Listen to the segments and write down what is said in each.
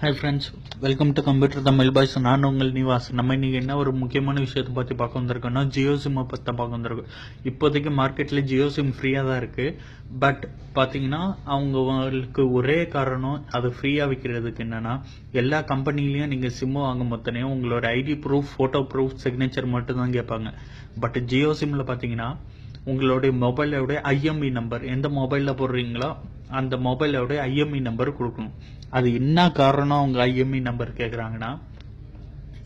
Hi friends, welcome to computer Tamil boys. நான் உங்கள் நிவாஸ். நம்ம இன்றைக்கி என்ன ஒரு முக்கியமான விஷயத்தை பற்றி பார்க்க வந்திருக்கோம்னா, ஜியோ சிம்மை பற்றி தான் பார்க்க வந்திருக்கோம். இப்போதைக்கு மார்க்கெட்டில் ஜியோ சிம் ஃப்ரீயாக தான் இருக்குது. பட் பார்த்தீங்கன்னா அவங்களுக்கு ஒரே காரணம் அது ஃப்ரீயாக விற்கிறதுக்கு என்னென்னா, எல்லா கம்பெனிலையும் நீங்கள் சிம்மு வாங்கும் போதே உங்களோட ID proof, photo proof, signature மட்டும் தான் கேட்பாங்க. பட் ஜியோ சிம்மில் பார்த்தீங்கன்னா உங்களுடைய மொபைலோட ஐஎம்இ நம்பர், எந்த மொபைலில் போடுறீங்களோ அந்த மொபைலோட ஐஎம்இ நம்பர் கொடுக்கணும். அது என்ன காரணம் அவங்க ஐஎம்இ நம்பர் கேட்குறாங்கன்னா,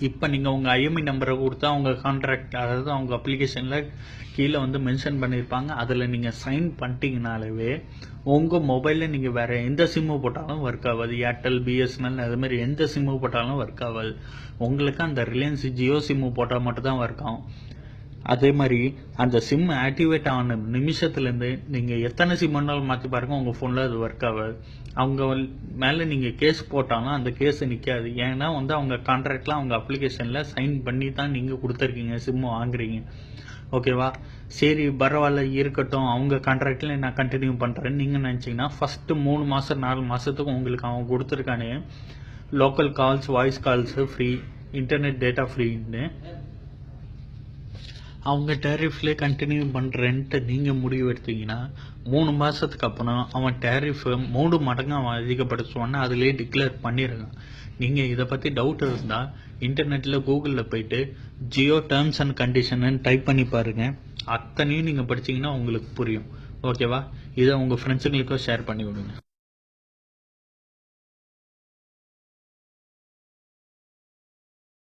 இப்போ நீங்கள் உங்கள் ஐஎம்இ நம்பரை கொடுத்தா அவங்க கான்ட்ராக்ட், அதாவது அவங்க அப்ளிகேஷனில் கீழே வந்து மென்ஷன் பண்ணியிருப்பாங்க. அதில் நீங்கள் சைன் பண்ணிட்டீங்கனாலே உங்கள் மொபைலில் நீங்கள் வேறு எந்த சிம்மு போட்டாலும் ஒர்க் ஆகாது. ஏர்டெல், பிஎஸ்என்எல் அதுமாதிரி எந்த சிம்மு போட்டாலும் ஒர்க் ஆகாது. உங்களுக்கு அந்த ரிலையன்ஸ் ஜியோ சிம்மு போட்டால் மட்டும்தான் ஒர்க் ஆகும். அதே மாதிரி அந்த சிம் ஆக்டிவேட் ஆன நிமிஷத்துலேருந்து நீங்கள் எத்தனை சிம் வேணாலும் மாற்றி பாருங்கள், உங்கள் ஃபோனில் அது ஒர்க் ஆகாது. அவங்க மேலே நீங்கள் கேஸ் போட்டாலும் அந்த கேஸ் நிற்காது. ஏன்னா வந்து அவங்க கான்ட்ராக்டில் அவங்க அப்ளிகேஷனில் சைன் பண்ணி தான் நீங்கள் கொடுத்துருக்கீங்க, சிம்மு வாங்குறீங்க. ஓகேவா? சரி பரவாயில்ல இருக்கட்டும், அவங்க கான்ட்ராக்டில் நான் கண்டினியூ பண்ணுறேன்னு நீங்கள் நினச்சிங்கன்னா, ஃபஸ்ட்டு 3 மாதம் 4 மாதத்துக்கு உங்களுக்கு அவன் கொடுத்துருக்கானே local calls, voice calls free, internet data ஃப்ரீன்னு அவங்க டேரிஃப்லேயே கண்டினியூ பண்ணுறேன்ட்டு நீங்கள் முடிவு எடுத்தீங்கன்னா 3 மாதத்துக்கு அப்புறம் அவன் டேரிஃபை 3 மடங்கு அவன் அதிகப்படுத்துவான்னு அதிலே டிக்ளேர் பண்ணிடுறான். நீங்கள் இதை பற்றி டவுட் இருந்தால் இன்டர்நெட்டில் கூகுளில் போயிட்டு ஜியோ டேர்ம்ஸ் அண்ட் கண்டிஷன்னு டைப் பண்ணி பாருங்கள். அத்தனையும் நீங்கள் படிச்சிங்கன்னா உங்களுக்கு புரியும். ஓகேவா? இதை உங்கள் ஃப்ரெண்ட்ஸுங்களுக்கும் ஷேர் பண்ணி விடுங்க.